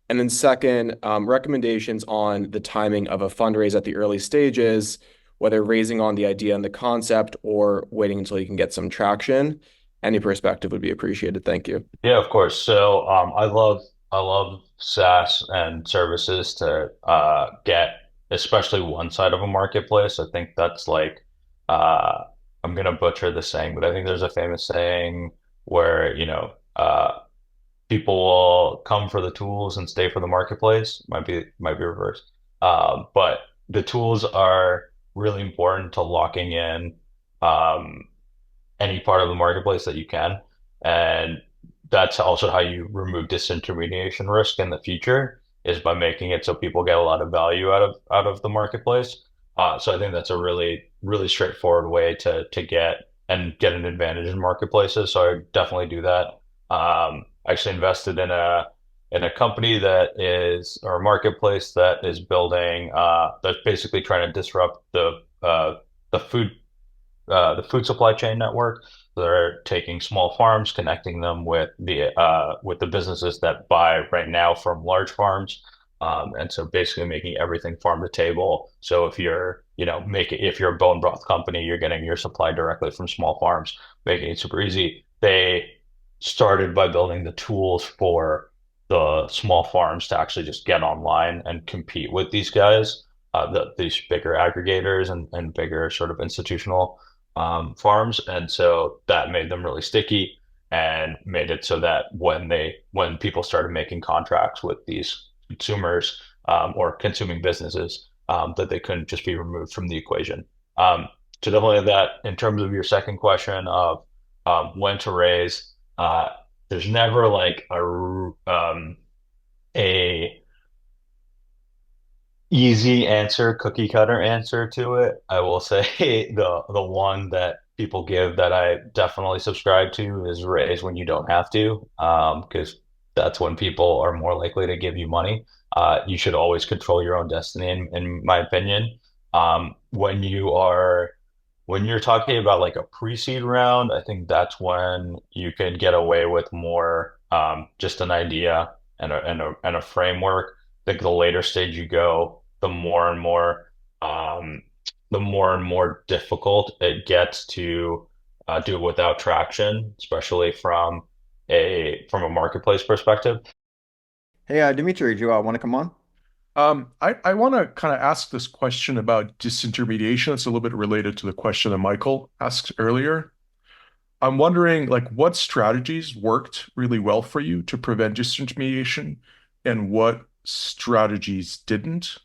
Speaker 4: And then second, recommendations on the timing of a fundraise at the early stages, whether raising on the idea and the concept or waiting until you can get some traction. Any perspective would be appreciated. Thank you.
Speaker 2: Yeah, of course. So I love SaaS and services to get especially one side of a marketplace. I think that's like uh I'm gonna butcher the saying, but I think there's a famous saying where, people will come for the tools and stay for the marketplace. Might be reversed. But the tools are really important to locking in um any part of the marketplace that you can. And that's also how you remove disintermediation risk in the future is by making it so people get a lot of value out of the marketplace. So I think that's a really, really straightforward way to get an advantage in marketplaces. So I definitely do that. I actually invested in a company that is or a marketplace that is building that's basically trying to disrupt the food the food supply chain network. They're taking small farms, connecting them with the businesses that buy right now from large farms, and so basically making everything farm to table. So if you're a bone broth company, you're getting your supply directly from small farms, making it super easy. They started by building the tools for the small farms to actually just get online and compete with these guys, these bigger aggregators and bigger sort of institutional farms, and so that made them really sticky and made it so that when people started making contracts with these consumers or consuming businesses, that they couldn't just be removed from the equation. So definitely that in terms of your second question of when to raise, there's never like a easy answer, cookie cutter answer to it. I will say the one that people give that I definitely subscribe to is raise when you don't have to, because that's when people are more likely to give you money. You should always control your own destiny, in my opinion. When you're talking about like a pre-seed round, I think that's when you can get away with more just an idea and a framework. I think the later stage you go, um, the more and more difficult it gets to do it without traction, especially from a marketplace perspective.
Speaker 1: Hey, Dimitri, do you want to come on?
Speaker 5: I want to kind of ask this question about disintermediation. It's a little bit related to the question that Michael asked earlier. I'm wondering, like, what strategies worked really well for you to prevent disintermediation, and what strategies didn't?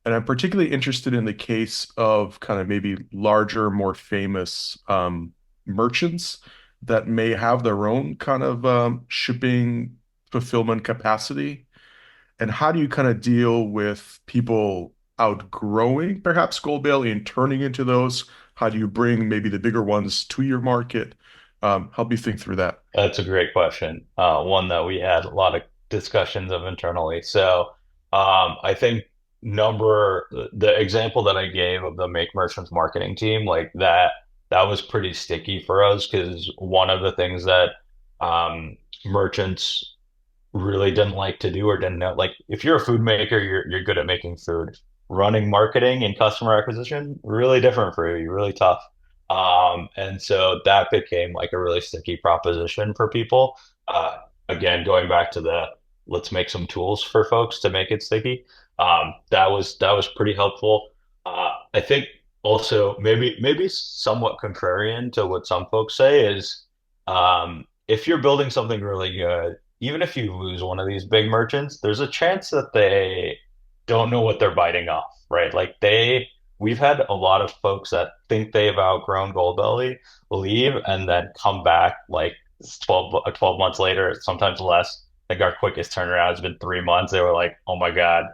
Speaker 5: And I'm particularly interested in the case of kind of maybe larger, more famous merchants that may have their own kind of shipping fulfillment capacity. And how do you kind of deal with people outgrowing perhaps Goldbelly and turning into those? How do you bring maybe the bigger ones to your market? Help me think through that.
Speaker 2: That's a great question. One that we had a lot of discussions of internally. So I think the example that I gave of the Make Merchants marketing team, like that was pretty sticky for us because one of the things that merchants really didn't like to do or didn't know. Like if you're a food maker, you're good at making food. Running marketing and customer acquisition, really different for you, really tough. And so that became like a really sticky proposition for people. Again, going back to the let's make some tools for folks to make it sticky. That was pretty helpful. I think also maybe somewhat contrarian to what some folks say is if you're building something really good, even if you lose one of these big merchants, there's a chance that they don't know what they're biting off, right? We've had a lot of folks that think they've outgrown Goldbelly leave and then come back like 12 months later, sometimes less. I think our quickest turnaround has been 3 months. They were like, oh my God,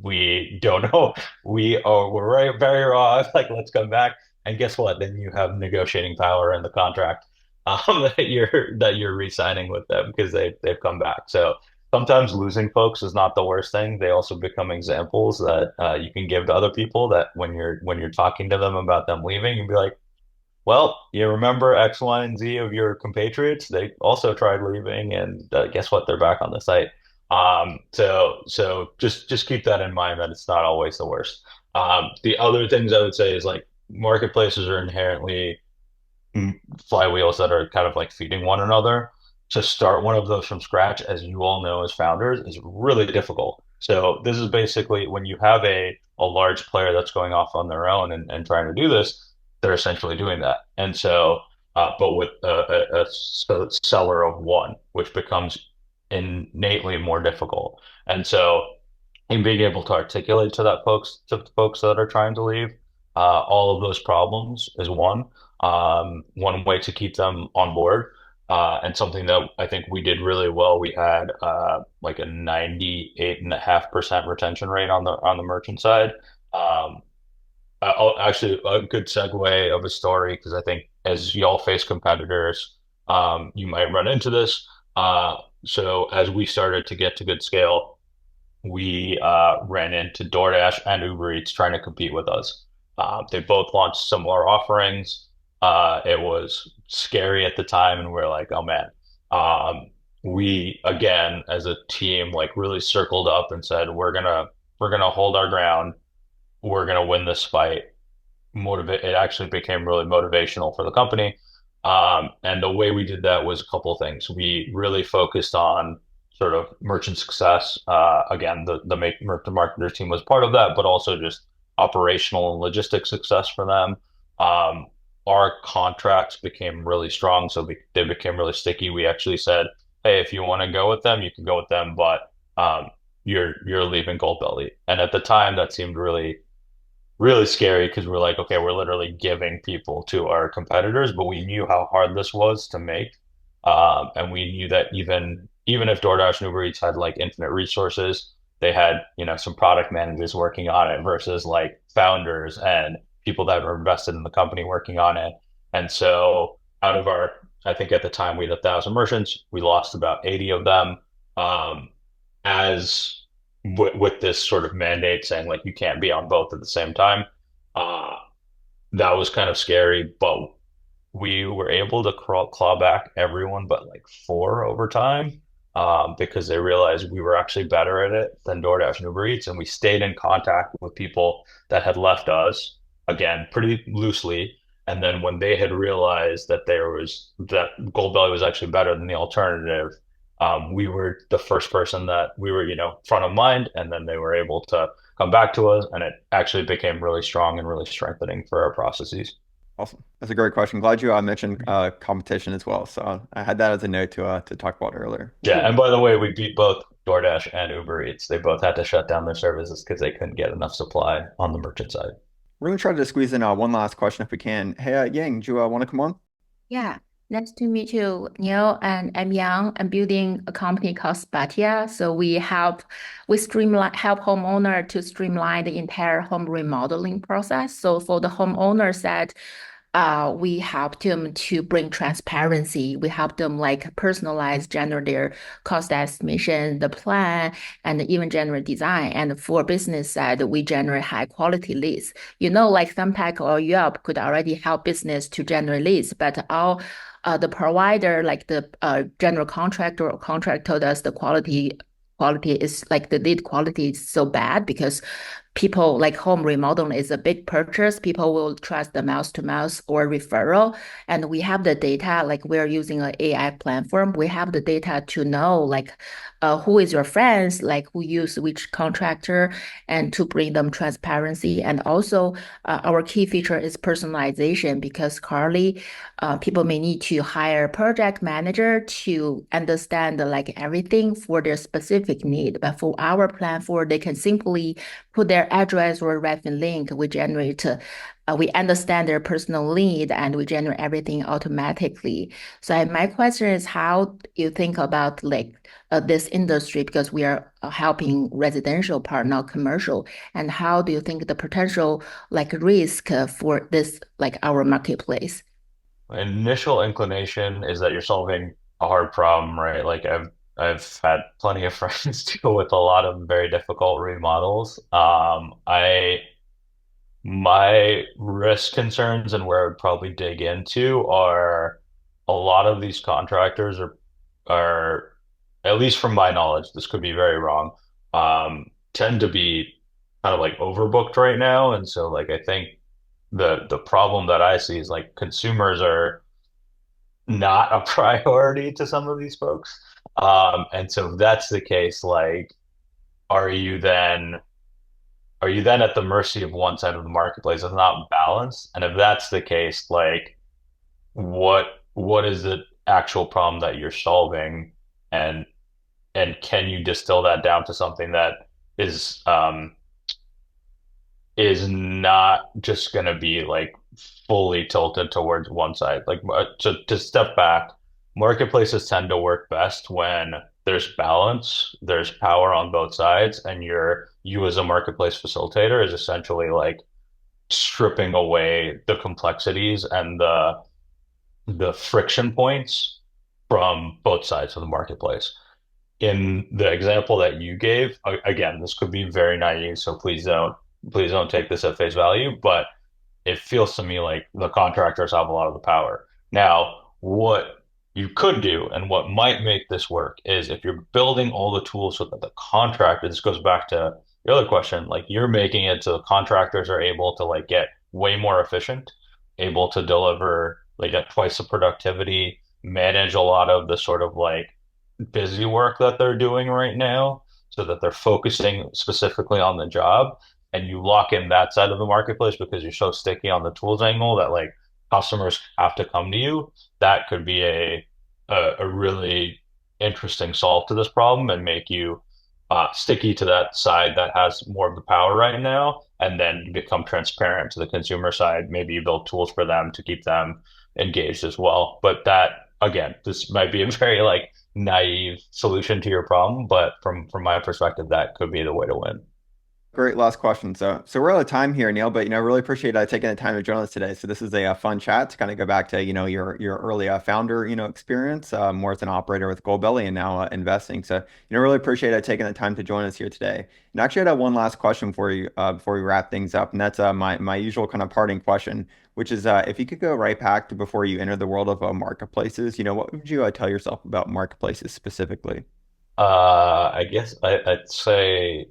Speaker 2: we don't know. We're very, very raw. Like, let's come back. And guess what? Then you have negotiating power in the contract that you're re-signing with them because they've come back. So sometimes losing folks is not the worst thing. They also become examples that you can give to other people that when you're talking to them about them leaving, you'd be like, well, you remember X, Y, and Z of your compatriots? They also tried leaving, and guess what? They're back on the site. So just keep that in mind that it's not always the worst. The other things I would say is like marketplaces are inherently flywheels that are kind of like feeding one another. To start one of those from scratch, as you all know as founders, is really difficult. So this is basically when you have a large player that's going off on their own and trying to do this, they're essentially doing that. And so, but with a seller of one, which becomes innately more difficult. And so, in being able to articulate to the folks that are trying to leave, all of those problems is one way to keep them on board. And something that I think we did really well. We had like a 98.5% retention rate on the merchant side. Um, Actually, a good segue of a story because I think as y'all face competitors, you might run into this. So as we started to get to good scale, we ran into DoorDash and Uber Eats trying to compete with us. They both launched similar offerings. It was scary at the time, and we're like, oh man. We again, as a team, like really circled up and said, we're gonna hold our ground. We're gonna win this fight. It actually became really motivational for the company. And the way we did that was a couple of things. We really focused on sort of merchant success. Again, the marketer team was part of that, but also just operational and logistics success for them. Um, our contracts became really strong, so they became really sticky. We actually said, "Hey, if you want to go with them, you can go with them, but you're leaving Goldbelly." And at the time, that seemed really scary because we're like, okay, we're literally giving people to our competitors, but we knew how hard this was to make. And we knew that even if DoorDash and Uber Eats had like infinite resources, they had, some product managers working on it versus like founders and people that were invested in the company working on it. And so I think at the time we had 1,000 merchants, we lost about 80 of them. Um, as with this sort of mandate saying like you can't be on both at the same time. Uh, that was kind of scary, but we were able to claw back everyone but like four over time because they realized we were actually better at it than DoorDash and Uber Eats, and we stayed in contact with people that had left us again pretty loosely. And then when they had realized that Goldbelly was actually better than the alternative, we were the first person that we were, front of mind, and then they were able to come back to us, and it actually became really strong and really strengthening for our processes.
Speaker 1: Awesome. That's a great question. Glad you mentioned competition as well. So I had that as a note to talk about earlier.
Speaker 2: Yeah, and by the way, we beat both DoorDash and Uber Eats. They both had to shut down their services because they couldn't get enough supply on the merchant side.
Speaker 1: We're going to try to squeeze in one last question if we can. Hey, Yang, do you want to come on?
Speaker 6: Yeah, nice to meet you, Neil. And I'm Yang. I'm building a company called Spatia. So we help homeowner to streamline the entire home remodeling process. So for the homeowner side, we help them to bring transparency. We help them like personalize, generate their cost estimation, the plan, and even generate design. And for business side, we generate high quality leads. Like Thumbtack or Yelp could already help business to generate leads, but the provider, like the general contractor or contract told us the quality is like the lead quality is so bad because people like home remodeling is a big purchase. People will trust the mouse to mouse or referral. And we have the data, like we're using an AI platform. We have the data to know like who is your friends, like who use which contractor, and to bring them transparency. And also our key feature is personalization because currently people may need to hire a project manager to understand like everything for their specific need. But for our platform, they can simply put their address or reference link, we understand their personal need and we generate everything automatically. So my question is, how you think about this industry, because we are helping residential part, not commercial, and how do you think the potential risk for this our marketplace?
Speaker 2: Initial inclination is that you're solving a hard problem, right? Like I've had plenty of friends deal with a lot of very difficult remodels. My risk concerns and where I would probably dig into are a lot of these contractors are at least from my knowledge, this could be very wrong, tend to be kind of like overbooked right now. And so like I think the problem that I see is like consumers are not a priority to some of these folks. And so if that's the case, like are you then are you then at the mercy of one side of the marketplace that's not balanced? And if that's the case, like what is the actual problem that you're solving? And can you distill that down to something that is is not just going to be like fully tilted towards one side. Like to step back, marketplaces tend to work best when there's balance, there's power on both sides, and you as a marketplace facilitator is essentially like stripping away the complexities and the friction points from both sides of the marketplace. In the example that you gave, again, this could be very naive, so please don't take this at face value, but it feels to me like the contractors have a lot of the power. Now, what you could do and what might make this work is if you're building all the tools so that the contractor, this goes back to the other question, like you're making it so contractors are able to like get way more efficient, able to deliver like at twice the productivity, manage a lot of the sort of like busy work that they're doing right now so that they're focusing specifically on the job and you lock in that side of the marketplace because you're so sticky on the tools angle that like customers have to come to you. That could be a really interesting solve to this problem and make you sticky to that side that has more of the power right now, and then become transparent to the consumer side. Maybe you build tools for them to keep them engaged as well. But that again, this might be a very like naive solution to your problem, but from my perspective, that could be the way to win.
Speaker 1: Great last question. So we're out of time here, Neel, but really appreciate taking the time to join us today. So this is a, fun chat to kind of go back to your early founder experience, more as an operator with Goldbelly and now investing. So really appreciate taking the time to join us here today. And actually, I had one last question for you before we wrap things up, and that's my usual kind of parting question, which is if you could go right back to before you entered the world of marketplaces, what would you tell yourself about marketplaces specifically?
Speaker 2: I guess I'd say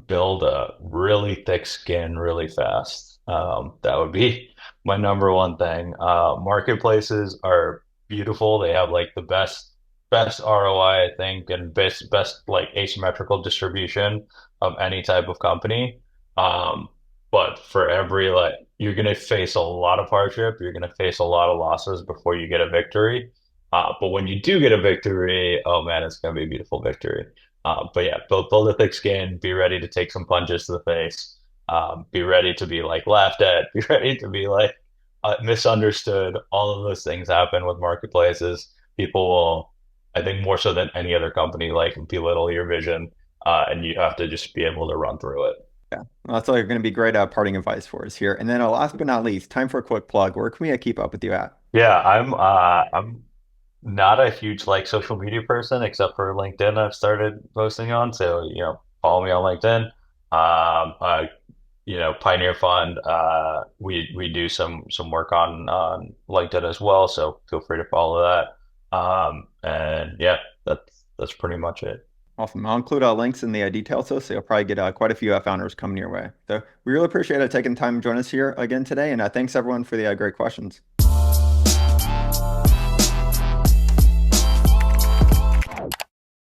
Speaker 2: build a really thick skin really fast. That would be my number one thing. Marketplaces are beautiful. They have like the best ROI, I think, and best like asymmetrical distribution of any type of company. Um, but for every like you're gonna face a lot of hardship, you're gonna face a lot of losses before you get a victory. But when you do get a victory, oh man, it's gonna be a beautiful victory. But yeah, build a thick skin, be ready to take some punches to the face, be ready to be like laughed at, be ready to be like misunderstood. All of those things happen with marketplaces. People will, I think more so than any other company, like belittle your vision, and you have to just be able to run through it.
Speaker 1: Yeah, well, that's all going to be great parting advice for us here. And then last but not least, time for a quick plug. Where can we keep up with you at?
Speaker 2: Yeah, I'm not a huge like social media person except for LinkedIn I've started posting on. So, follow me on LinkedIn. Pioneer Fund, we do some work on LinkedIn as well. So feel free to follow that. And yeah, that's pretty much it.
Speaker 1: Awesome. I'll include links in the details, so you'll probably get quite a few founders coming your way. So we really appreciate taking the time to join us here again today. And thanks everyone for the great questions.